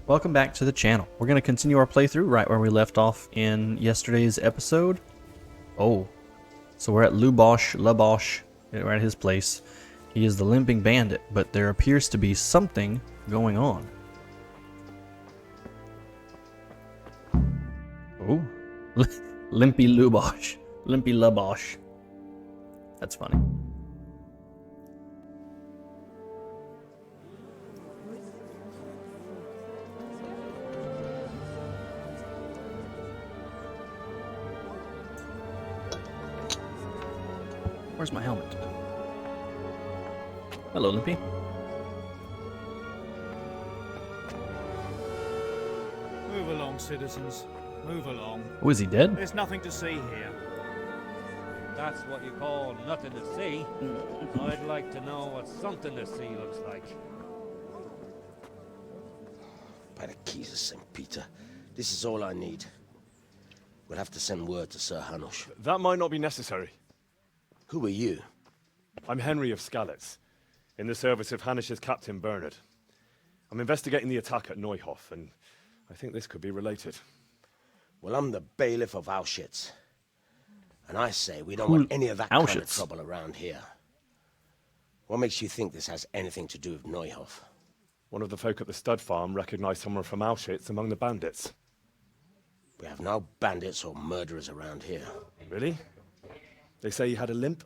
Welcome back to the channel. We're going to continue our playthrough right where we left off in yesterday's episode. Oh, so we're at Lubosh, we're at his place. He is the limping bandit, but there appears to be something going on. Oh, Limpy Lubosh. Limpy Lubosh. That's funny. Where's my helmet? Hello, Limpy. Move along, citizens. Move along. Oh, is he dead? There's nothing to see here. That's what you call nothing to see. I'd like to know what something to see looks like. By the keys of St. Peter, this is all I need. We'll have to send word to Sir Hanush. That might not be necessary. Who are you? I'm Henry of Skalitz, in the service of Hanush's Captain Bernard. I'm investigating the attack at Neuhof, and I think this could be related. Well, I'm the bailiff of Auschwitz. And I say we don't want any of that kind of trouble around here. What makes you think this has anything to do with Neuhof? One of the folk at the stud farm recognized someone from Auschwitz among the bandits. We have no bandits or murderers around here. Really? They say he had a limp?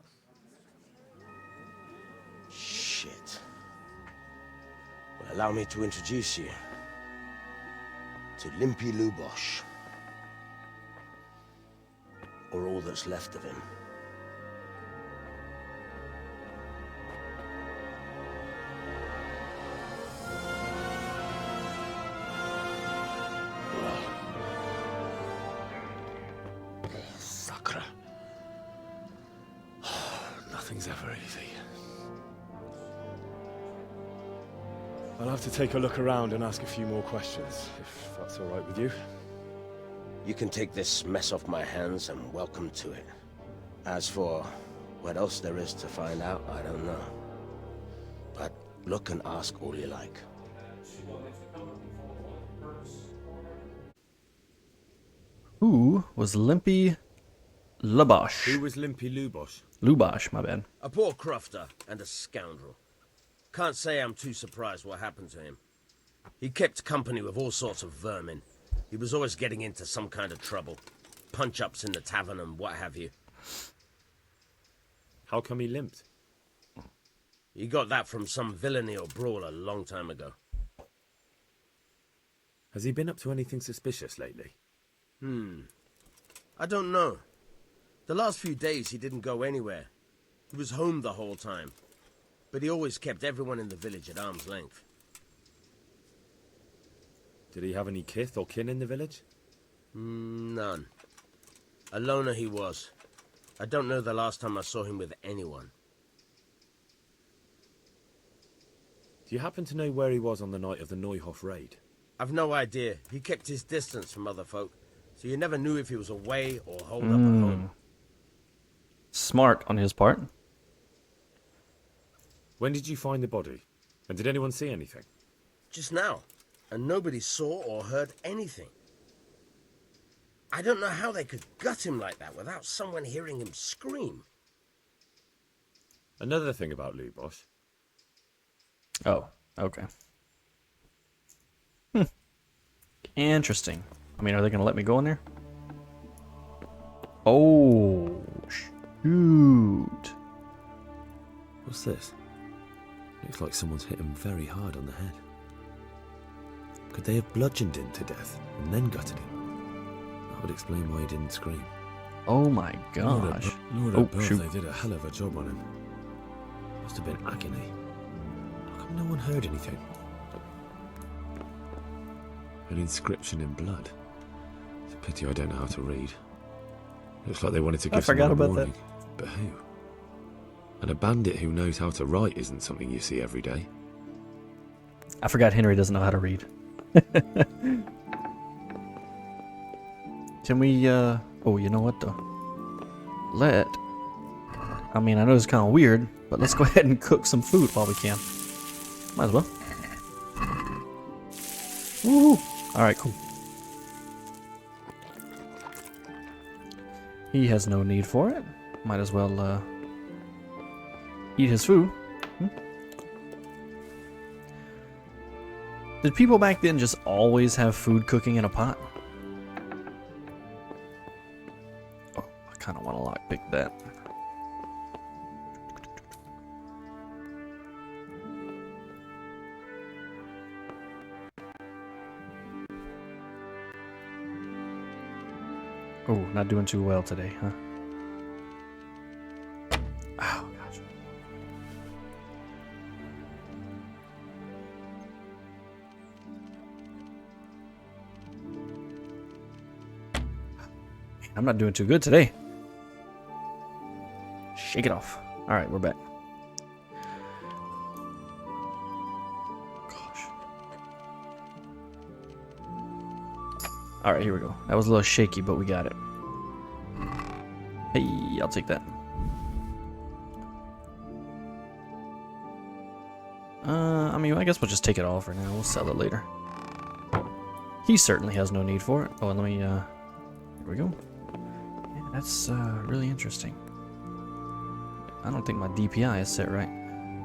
Shit. Well, allow me to introduce you to Limpy Lubosh. Or all that's left of him. Sacre. Nothing's ever easy. I'll have to take a look around and ask a few more questions, if that's all right with you. You can take this mess off my hands and welcome to it. As for what else there is to find out, I don't know. But look and ask all you like. Who was Limpy Lubosh? Who was Limpy Lubosh? Lubosh, my bad. A poor crofter and a scoundrel. Can't say I'm too surprised what happened to him. He kept company with all sorts of vermin. He was always getting into some kind of trouble. Punch-ups in the tavern and what have you. How come he limped? He got that from some villainy or brawl a long time ago. Has he been up to anything suspicious lately? I don't know. The last few days he didn't go anywhere. He was home the whole time. But he always kept everyone in the village at arm's length. Did he have any kith or kin in the village? None. A loner he was. I don't know the last time I saw him with anyone. Do you happen to know where he was on the night of the Neuhof raid? I've no idea. He kept his distance from other folk, so you never knew if he was away or holed up at home. Smart on his part. When did you find the body? And did anyone see anything? Just now. And nobody saw or heard anything. I don't know how they could gut him like that without someone hearing him scream. Another thing about Lubosh. Oh, okay. Interesting. I mean, are they going to let me go in there? Oh, shoot. What's this? Looks like someone's hit him very hard on the head. Could they have bludgeoned him to death and then gutted him? That would explain why he didn't scream. Oh my gosh. Lord Oh, above, shoot. they did a hell of a job on him. Must have been agony. How come no one heard anything? An inscription in blood. It's a pity I don't know how to read. Looks like they wanted to give forgot someone a about that. warning. But who? And a bandit who knows how to write isn't something you see every day. I forgot Henry doesn't know how to read. Can we, oh, you know what, though? I mean, I know it's kind of weird, but let's go ahead and cook some food while we can. Might as well. Woo! Alright, cool. He has no need for it. Might as well eat his food. Did people back then just always have food cooking in a pot? Oh, I kind of want to lockpick that. Oh, not doing too well today, huh? Oh, gosh. I'm not doing too good today. Shake it off. Alright, we're back. Gosh. Alright, here we go. That was a little shaky, but we got it. Hey, I'll take that. I mean, I guess we'll just take it all for now. We'll sell it later. He certainly has no need for it. Oh, and let me, here we go. Yeah, that's, really interesting. I don't think my DPI is set right.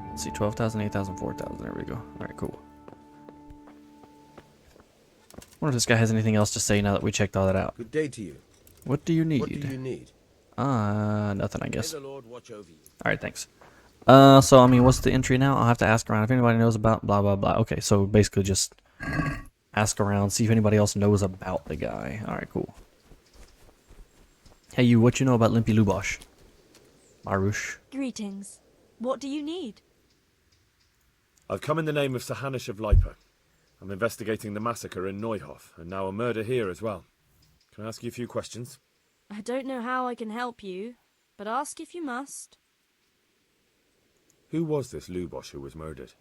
Let's see, 12,000, 8,000, 4,000. There we go. Alright, cool. Wonder if this guy has anything else to say now that we checked all that out. Good day to you. What do you need? What do you need? Nothing, I guess. May the Lord watch over you. Alright, thanks. So, I mean, what's the entry now? I'll have to ask around if anybody knows about blah, blah, blah. Okay, so basically just ask around, see if anybody else knows about the guy. Alright, cool. Hey, you, what you know about Limpy Lubosh? Marush. Greetings. What do you need? I've come in the name of Sir Hanish of Lipa. I'm investigating the massacre in Neuhof, and now a murder here as well. Can I ask you a few questions? I don't know how I can help you, but ask if you must. Who was this Lubosh who was murdered?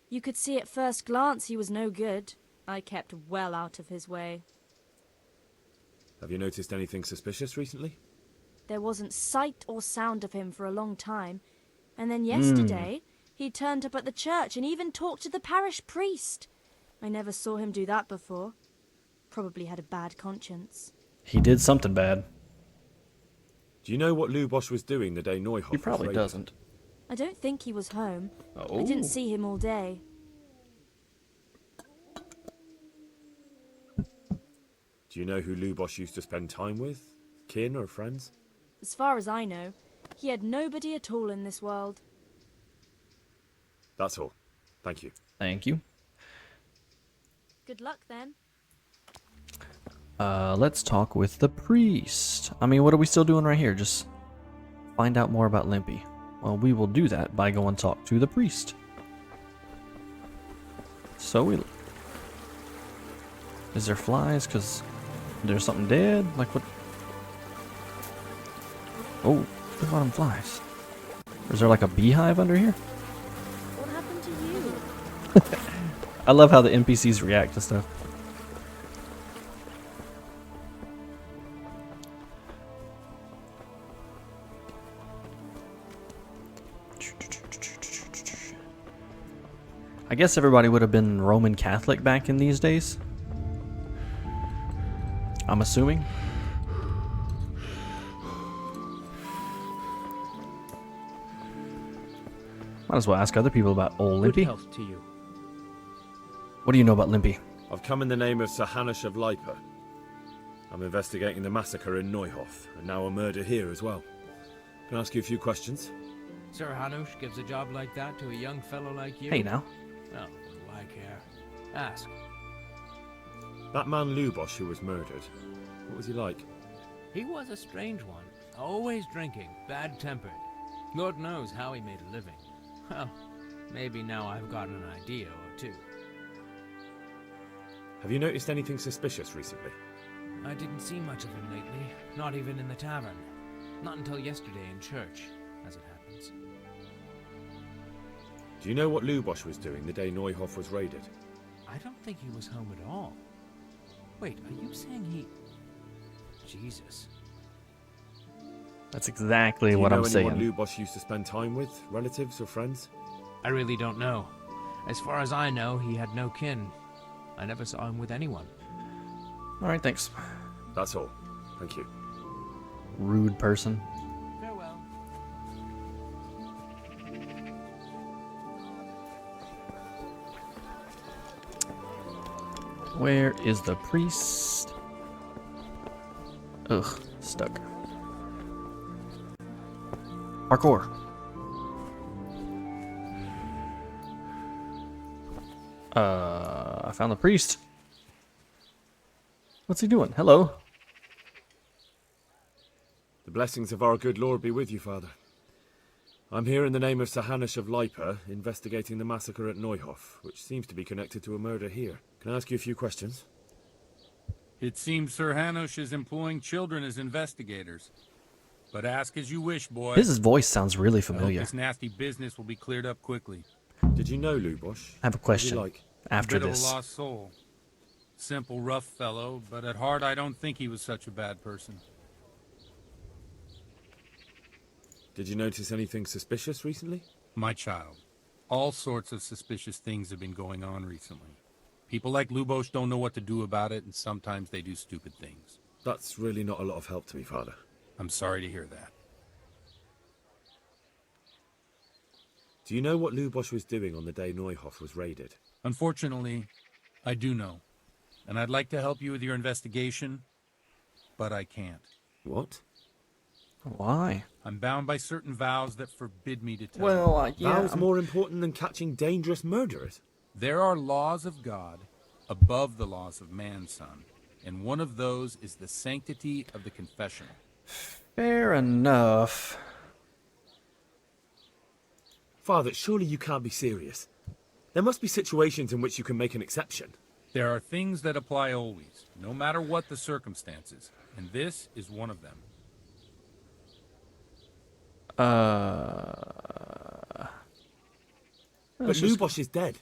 You could see at first glance he was no good. I kept well out of his way. Have you noticed anything suspicious recently? There wasn't sight or sound of him for a long time, and then yesterday he turned up at the church and even talked to the parish priest. I never saw him do that before. Probably had a bad conscience. He did something bad. Do you know what Lubosh was doing the day Neuhof He was probably raided? doesn't. I don't think he was home. Oh. I didn't see him all day. Do you know who Lubosh used to spend time with? Kin or friends? As far as I know, he had nobody at all in this world. That's all. Thank you. Thank you. Good luck then. Let's talk with the priest. I mean, what are we still doing right here? Just find out more about Limpy. Well, we will do that by going talk to the priest. So we... Is there flies? Because there's something dead? Like what? Oh, what about them flies? Is there like a beehive under here? What happened to you? I love how the NPCs react to stuff. I guess everybody would have been Roman Catholic back in these days. I'm assuming. Might as well ask other people about old Limpy. Good health to you. What do you know about Limpy? I've come in the name of Sir Hanish of Lipa. I'm investigating the massacre in Neuhof, and now a murder here as well. Can I ask you a few questions? Sir Hanush gives a job like that to a young fellow like you? Hey now. Well, what do I care? Ask. That man Lubosh who was murdered, what was he like? He was a strange one. Always drinking, bad-tempered. Lord knows how he made a living. Well, maybe now I've got an idea or two. Have you noticed anything suspicious recently? I didn't see much of him lately, not even in the tavern. Not until yesterday in church, as it happens. Do you know what Lubosh was doing the day Neuhof was raided? I don't think he was home at all. Wait, are you saying he... Jesus. That's exactly Do you what know I'm saying. anyone Lubosh used to spend time with? Relatives or friends? I really don't know. As far as I know, he had no kin. I never saw him with anyone. Alright, thanks. That's all. Thank you. Rude person. Farewell. Where is the priest? Ugh, stuck. Parkour. I found the priest. What's he doing? Hello. The blessings of our good Lord be with you, Father. I'm here in the name of Sir Hanush of Lipa, investigating the massacre at Neuhof, which seems to be connected to a murder here. Can I ask you a few questions? It seems Sir Hanush is employing children as investigators. But ask as you wish, boy. His voice sounds really I hope familiar. this nasty business will be cleared up quickly. Did you know Lubosh? I have a What's he question like? after Bit of a this. lost soul. Simple, rough fellow, but at heart I don't think he was such a bad person. Did you notice anything suspicious recently? My child, all sorts of suspicious things have been going on recently. People like Lubosh don't know what to do about it, and sometimes they do stupid things. That's really not a lot of help to me, Father. I'm sorry to hear that. Do you know what Lubosh was doing on the day Neuhof was raided? Unfortunately, I do know. And I'd like to help you with your investigation, but I can't. What? Why? I'm bound by certain vows that forbid me to tell you. Well, yeah. Vows more important than catching dangerous murderers? There are laws of God above the laws of man, son. And one of those is the sanctity of the confessional. Fair enough. Father, surely you can't be serious. There must be situations in which you can make an exception. There are things that apply always, no matter what the circumstances. And this is one of them. But Lubosh is dead.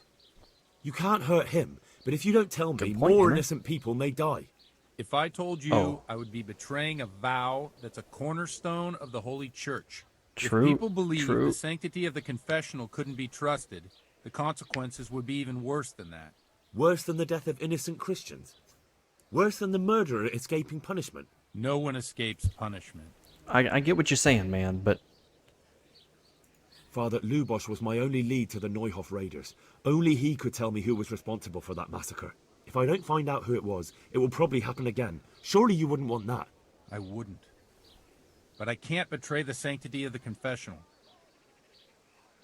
You can't hurt him, but if you don't tell me, point, more Henry. innocent people may die. If I told you, Oh. I would be betraying a vow that's a cornerstone of the Holy Church. True, If people believe true. the sanctity of the confessional couldn't be trusted, the consequences would be even worse than that. Worse than the death of innocent Christians. Worse than the murderer escaping punishment. No one escapes punishment. I get what you're saying, man, but Father, Lubosh was my only lead to the Neuhof raiders. Only he could tell me who was responsible for that massacre. If I don't find out who it was, it will probably happen again. Surely you wouldn't want that. I wouldn't. But I can't betray the sanctity of the confessional.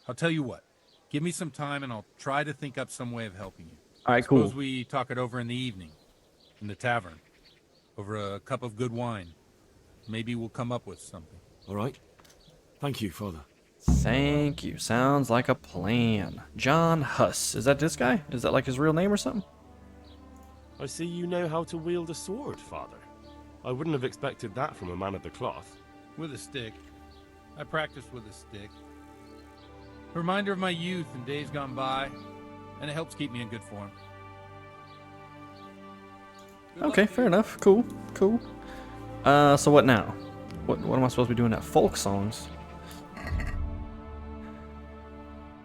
I'll tell you what. Give me some time and I'll try to think up some way of helping you. all right, cool. Suppose we talk it over in the evening. In the tavern. Over a cup of good wine. Maybe we'll come up with something. All right? Thank you, Father. Thank you. Sounds like a plan. John Huss. Is that this guy? Is that like his real name or something? I see you know how to wield a sword, Father. I wouldn't have expected that from a man of the cloth. With a stick. I practice with a stick. A reminder of my youth and days gone by. And it helps keep me in good form. Good Okay, luck to fair you. enough. Cool, cool. So what now? What am I supposed to be doing now? Folk songs.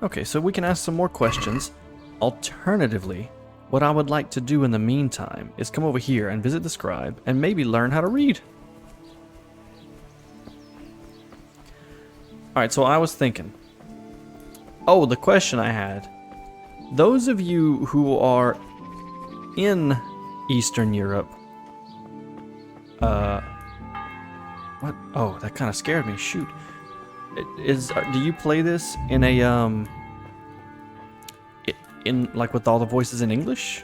Okay, so we can ask some more questions. Alternatively, what I would like to do in the meantime is come over here and visit the scribe and maybe learn how to read. Alright, so I was thinking. Oh, the question I had. Those of you who are in Eastern Europe. What? Oh, that kind of scared me. Shoot. Do you play this in a in like with all the voices in English,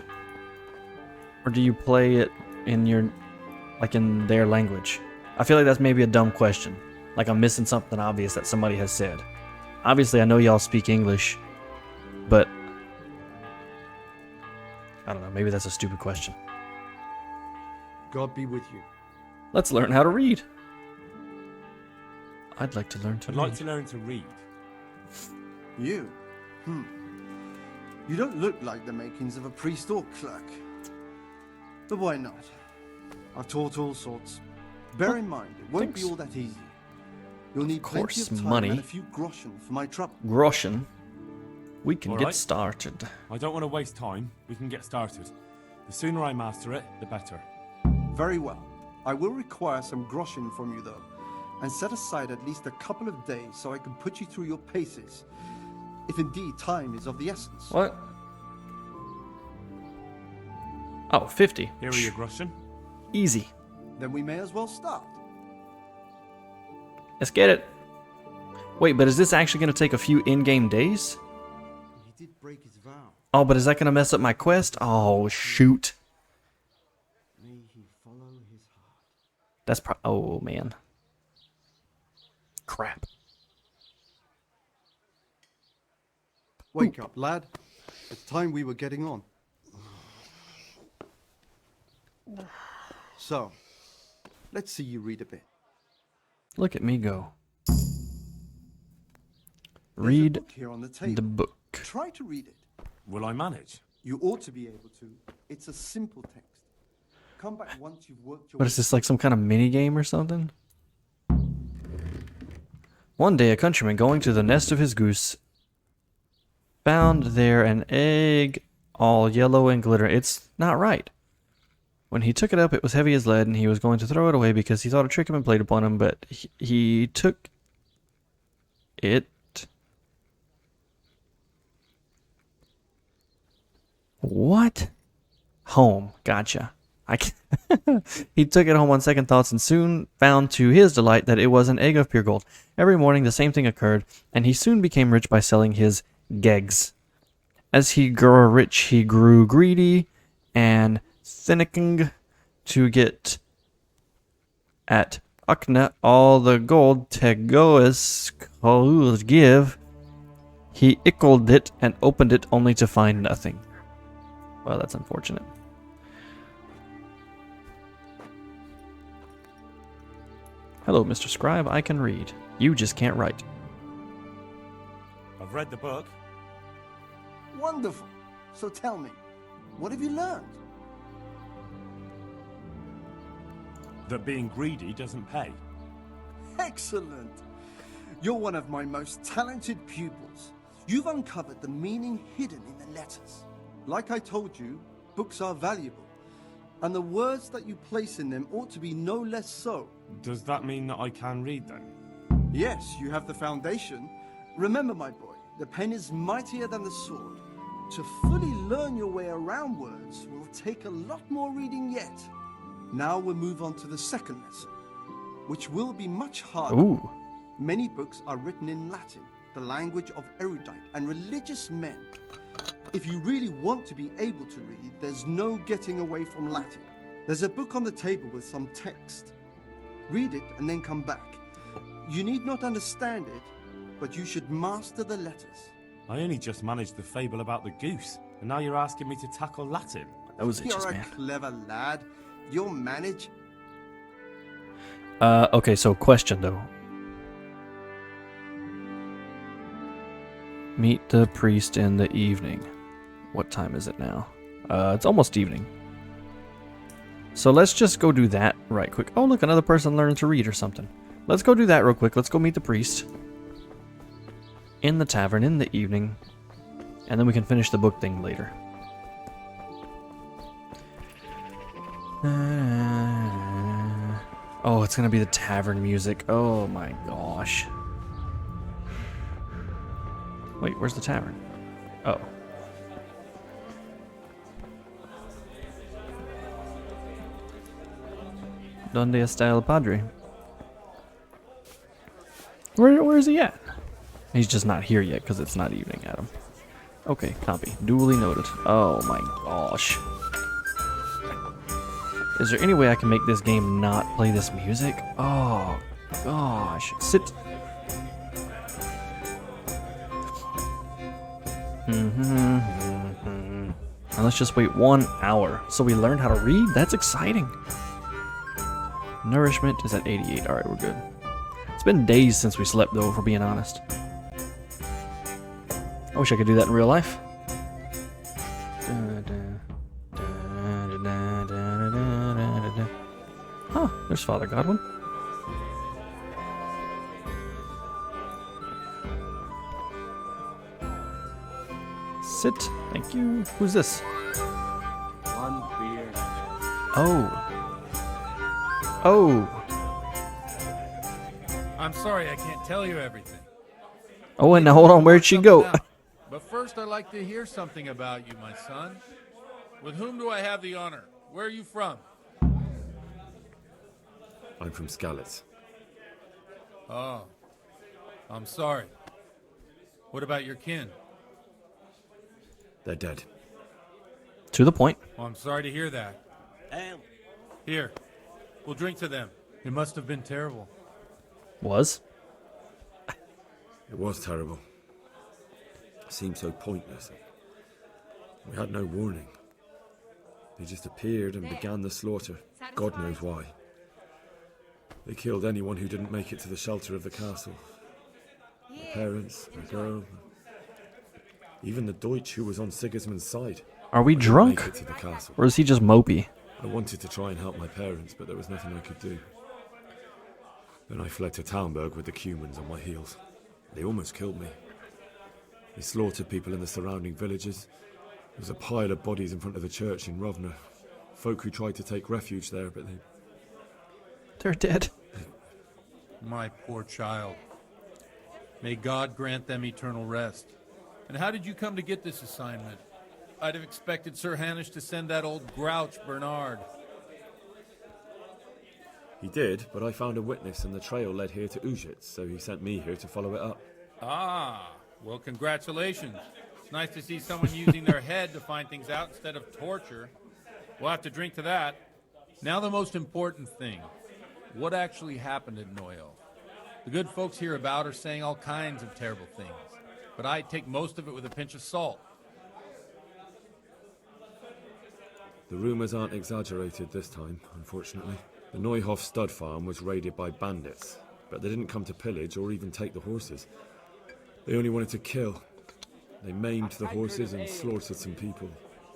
or do you play it in your like in their language? I feel like that's maybe a dumb question. Like I'm missing something obvious that somebody has said. Obviously, I know y'all speak English, but I don't know. Maybe that's a stupid question. God be with you. Let's learn how to read. I'd like to learn to I'd read. like to learn to read. You? You don't look like the makings of a priest or clerk. But why not? I've taught all sorts. Bear in mind, it won't be Thanks. all that easy. You'll need plenty course, of time money. and a few groschen for my trouble. Groschen. We can All get right. started. I don't want to waste time. We can get started. The sooner I master it, the better. Very well. I will require some groschen from you, though, and set aside at least a couple of days so I can put you through your paces, if indeed time is of the essence. What? Oh, 50. Here are your groschen. Easy. Then we may as well start. Let's get it. Wait, but is this actually going to take a few in-game days? He did break his vow. Oh, but is that going to mess up my quest? Oh, shoot. May he follow his heart. That's oh, man. Crap. Wake up, lad. It's time we were getting on. So, let's see you read a bit. Look at me go. There's a Read book here on the table. the book. Try to read it. Will I manage? You ought to be able to. It's a simple text. Come back once you've worked your What is this, like some kind of mini game or something? One day, a countryman going to the nest of his goose found there an egg all yellow and glitter. It's not right. When he took it up, it was heavy as lead, and he was going to throw it away because he thought a trick had been played upon him, but he took it. What? Home. Gotcha. He took it home on second thoughts and soon found to his delight that it was an egg of pure gold. Every morning the same thing occurred, and he soon became rich by selling his geggs. As he grew rich, he grew greedy and finicking to get at Ukna all the gold Tegoas could give. He ickled it and opened it only to find nothing. Well, that's unfortunate. Hello, Mr. Scribe. I can read. You just can't write. I've read the book. Wonderful. So tell me, what have you learned? That being greedy doesn't pay. Excellent. You're one of my most talented pupils. You've uncovered the meaning hidden in the letters. Like I told you, books are valuable, and the words that you place in them ought to be no less so. Does that mean that I can read then? Yes, you have the foundation. Remember, my boy, the pen is mightier than the sword. To fully learn your way around words will take a lot more reading yet. Now we'll move on to the second lesson, which will be much harder. Ooh. Many books are written in Latin, the language of erudite and religious men. If you really want to be able to read, there's no getting away from Latin. There's a book on the table with some text. Read it and then come back. You need not understand it, but you should master the letters. I only just managed the fable about the goose, and now you're asking me to tackle Latin. Those itches, You're a man. clever lad. You'll manage. Okay, so question though. Meet the priest in the evening. What time is it now? It's almost evening. So let's just go do that right quick. Oh, look, another person learning to read or something. Let's go do that real quick. Let's go meet the priest in the tavern in the evening, and then we can finish the book thing later. Oh, it's gonna be the tavern music. Oh my gosh. Wait, where's the tavern? Oh. Donde está el padre? Where is he at? He's just not here yet because it's not evening, Adam. Okay, copy. Duly noted. Oh my gosh. Is there any way I can make this game not play this music? Oh gosh. Sit. And let's just wait 1 hour. So we learned how to read? That's exciting. Nourishment is at 88. Alright, we're good. It's been days since we slept though, if we're being honest. I wish I could do that in real life. Huh, there's Father Godwin. Sit. Thank you. Who's this? One Oh. Oh. I'm sorry I can't tell you everything. Oh, and now hold on. Where'd she go? But first I'd like to hear something about you, my son. With whom do I have the honor? Where are you from? I'm from Skalitz. Oh, I'm sorry. What about your kin? They're dead. To the point. Well, I'm sorry to hear that. Here, we'll drink to them. It must have been terrible. Was? It was terrible. It seemed so pointless. We had no warning. They just appeared and began the slaughter. God knows why. They killed anyone who didn't make it to the shelter of the castle. My parents, my girl, even the Deutsch who was on Sigismund's side. Are we drunk? Make it to the castle. Or is he just mopey? I wanted to try and help my parents, but there was nothing I could do. Then I fled to Talmberg with the Cumans on my heels. They almost killed me. They slaughtered people in the surrounding villages. There was a pile of bodies in front of the church in Rovna. Folk who tried to take refuge there, but they're dead. My poor child. May God grant them eternal rest. And how did you come to get this assignment? I'd have expected Sir Hanish to send that old grouch, Bernard. he did, but I found a witness and the trail led here to Ujitz, so he sent me here to follow it up. Ah, well, congratulations. It's nice to see someone using their head to find things out instead of torture. We'll have to drink to that. Now the most important thing. What actually happened at Neuhof? The good folks hereabout are saying all kinds of terrible things, but I take most of it with a pinch of salt. The rumours aren't exaggerated this time, unfortunately. The Neuhof stud farm was raided by bandits, but they didn't come to pillage or even take the horses. They only wanted to kill. They maimed the horses and slaughtered some people.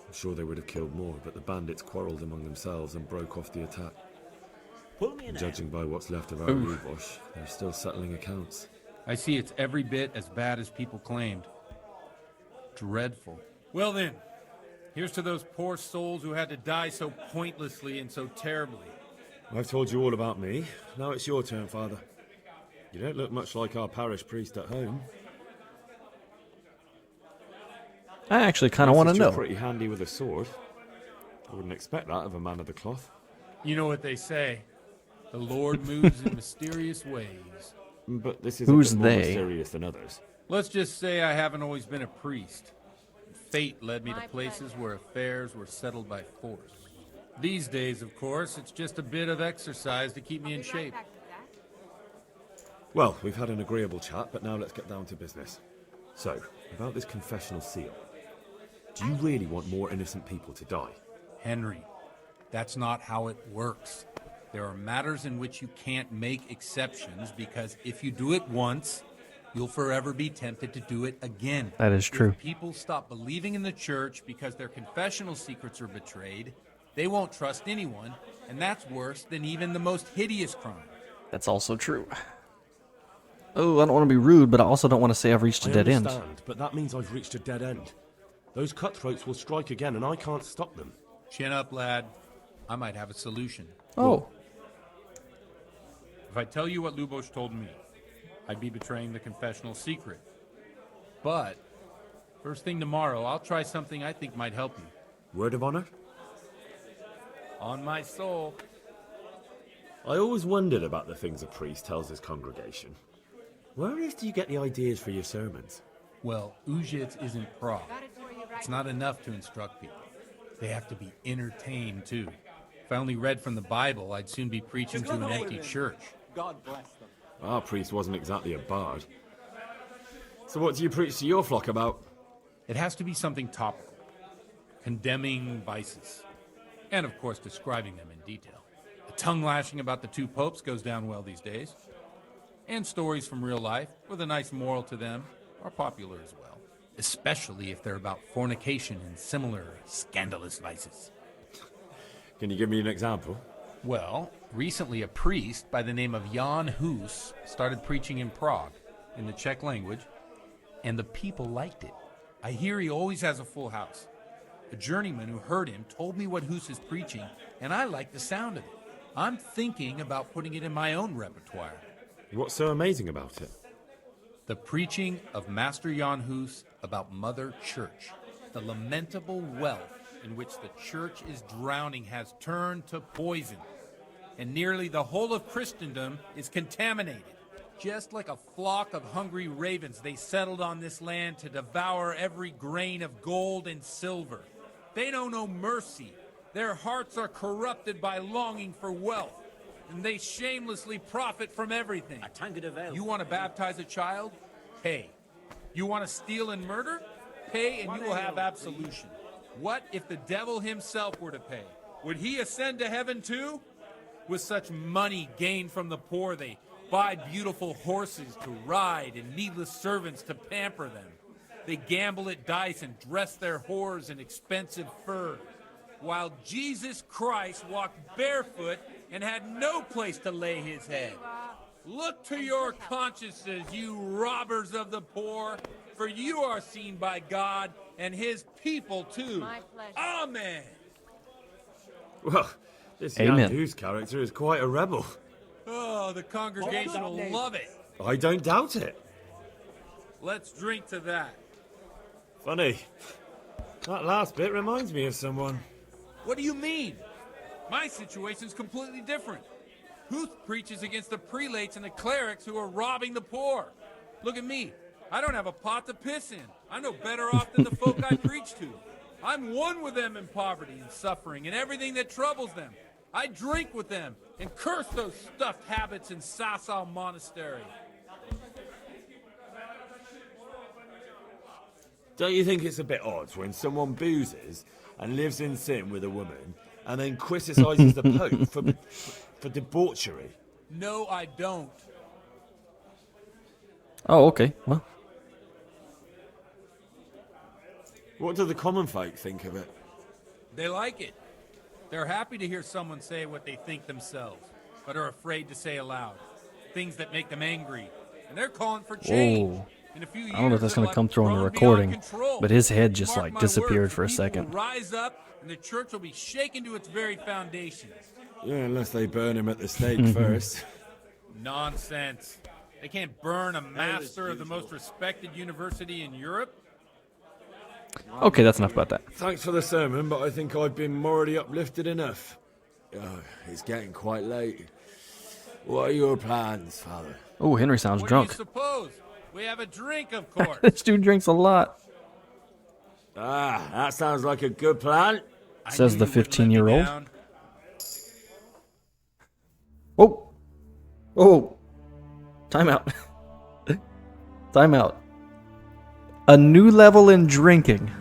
I'm sure they would have killed more, but the bandits quarrelled among themselves and broke off the attack. Judging by what's left of our Lubosh, they're still settling accounts. I see it's every bit as bad as people claimed. Dreadful. Well then, here's to those poor souls who had to die so pointlessly and so terribly. I've told you all about me. Now it's your turn, Father. You don't look much like our parish priest at home. I actually kind of want to know. You're pretty handy with a sword. I wouldn't expect that of a man of the cloth. You know what they say. The Lord moves in mysterious ways. But this is Who's a bit more they? mysterious than others. Let's just say I haven't always been a priest. Fate led me to places where affairs were settled by force. These days, of course, it's just a bit of exercise to keep me in shape. Well, we've had an agreeable chat, but now let's get down to business. So, about this confessional seal. Do you really want more innocent people to die? Henry, that's not how it works. There are matters in which you can't make exceptions because if you do it once, you'll forever be tempted to do it again. That is true. If people stop believing in the church because their confessional secrets are betrayed, they won't trust anyone, and that's worse than even the most hideous crime. That's also true. Oh, I don't want to be rude, but I also don't want to say I've reached a dead end. But that means I've reached a dead end. Those cutthroats will strike again, and I can't stop them. Chin up, lad. I might have a solution. Oh. If I tell you what Lubosh told me, I'd be betraying the confessional secret. But, first thing tomorrow, I'll try something I think might help you. Word of honor? On my soul. I always wondered about the things a priest tells his congregation. Where on earth do you get the ideas for your sermons? Well, Ujitz isn't Prague. It's not enough to instruct people. They have to be entertained, too. If I only read from the Bible, I'd soon be preaching to an empty church. God bless them. Our priest wasn't exactly a bard. So what do you preach to your flock about? It has to be something topical. Condemning vices. And, of course, describing them in detail. The tongue-lashing about the two popes goes down well these days. And stories from real life, with a nice moral to them, are popular as well. Especially if they're about fornication and similar scandalous vices. Can you give me an example? Well, recently a priest by the name of Jan Hus started preaching in Prague, in the Czech language, and the people liked it. I hear he always has a full house. A journeyman who heard him told me what Hus is preaching, and I like the sound of it. I'm thinking about putting it in my own repertoire. What's so amazing about it? The preaching of Master Jan Hus about Mother Church. The lamentable wealth in which the church is drowning has turned to poison, and nearly the whole of Christendom is contaminated. Just like a flock of hungry ravens, they settled on this land to devour every grain of gold and silver. They know no mercy. Their hearts are corrupted by longing for wealth, and they shamelessly profit from everything. You want to baptize a child? Pay. You want to steal and murder? Pay and you will have absolution. What if the devil himself were to pay? Would he ascend to heaven too? With such money gained from the poor, they buy beautiful horses to ride and needless servants to pamper them. They gamble at dice and dress their whores in expensive furs, while Jesus Christ walked barefoot and had no place to lay his head. Look to your consciences, you robbers of the poor, for you are seen by God and his people too. My pleasure. Amen. Well, this Amen. Jan Hus character is quite a rebel. Oh, the congregation will love it. I don't doubt it. Let's drink to that. Funny. That last bit reminds me of someone. What do you mean? My situation's completely different. Huth preaches against the prelates and the clerics who are robbing the poor. Look at me. I don't have a pot to piss in. I'm no better off than the folk I preach to. I'm one with them in poverty and suffering and everything that troubles them. I drink with them and curse those stuffed habits in Sasau Monastery. Don't you think it's a bit odd when someone boozes and lives in sin with a woman and then criticises the Pope for debauchery? No, I don't. Oh, okay. Well, What do the common folk think of it? They like it. They're happy to hear someone say what they think themselves, but are afraid to say aloud. Things that make them angry. And they're calling for change. whoa. In a few years, I don't know if that's they'll going to come have through on the grown recording, beyond control. but his head just Mark like my disappeared words, for a the people second. will rise up, and the church will be shaken to its very foundations. Yeah, unless they burn him at the stake first. Nonsense. They can't burn a master of the most respected university in Europe. Okay, that's enough about that. Thanks for the sermon, but I think I've been morally uplifted enough. It's getting quite late. What are your plans, Father? Oh, Henry sounds What drunk. do you suppose? We have a drink, of course. This dude drinks a lot, That sounds like a good plan. I says knew the you wouldn't let me 15-year-old. down. Oh! Oh! Time out. Time out. A new level in drinking.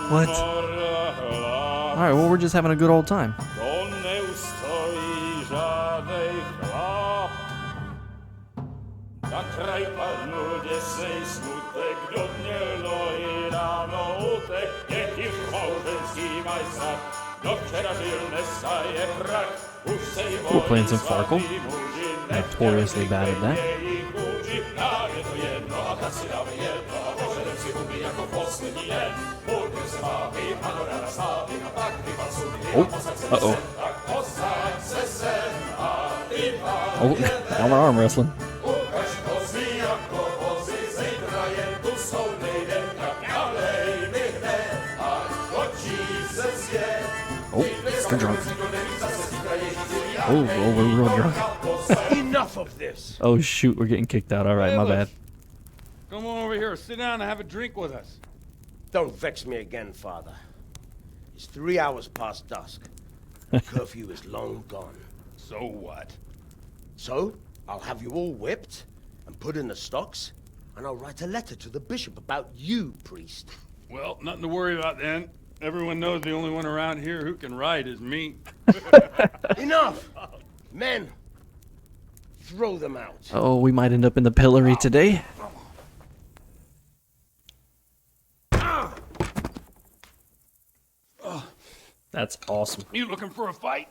What? Alright, well, we're just having a good old time. We're playing some Farkle. Notoriously bad at that. Oh, uh-oh. Oh, now we're arm wrestling. Oh, we're drunk. Oh, we're real drunk. Enough of this! Oh, shoot, we're getting kicked out. All right, my bad. Come on over here, sit down and have a drink with us. Don't vex me again, Father. It's 3 hours past dusk. Curfew is long gone. So what? So, I'll have you all whipped and put in the stocks, and I'll write a letter to the bishop about you, priest. Well, nothing to worry about then. Everyone knows the only one around here who can ride is me. Enough! Men, throw them out. Oh, we might end up in the pillory today. That's awesome. You looking for a fight?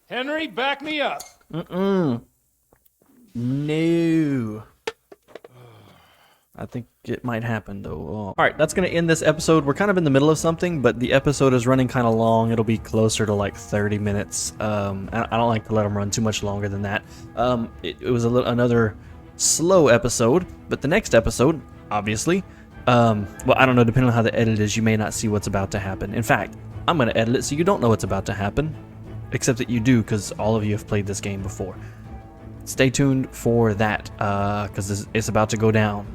Henry, back me up. No. I think it might happen though. Oh. Alright, that's going to end this episode. We're kind of in the middle of something, but the episode is running kind of long. It'll be closer to like 30 minutes. I don't like to let them run too much longer than that. It was another slow episode, but the next episode, obviously, well, I don't know, depending on how the edit is, you may not see what's about to happen. In fact, I'm going to edit it so you don't know what's about to happen, except that you do, because all of you have played this game before. Stay tuned for that, because it's about to go down.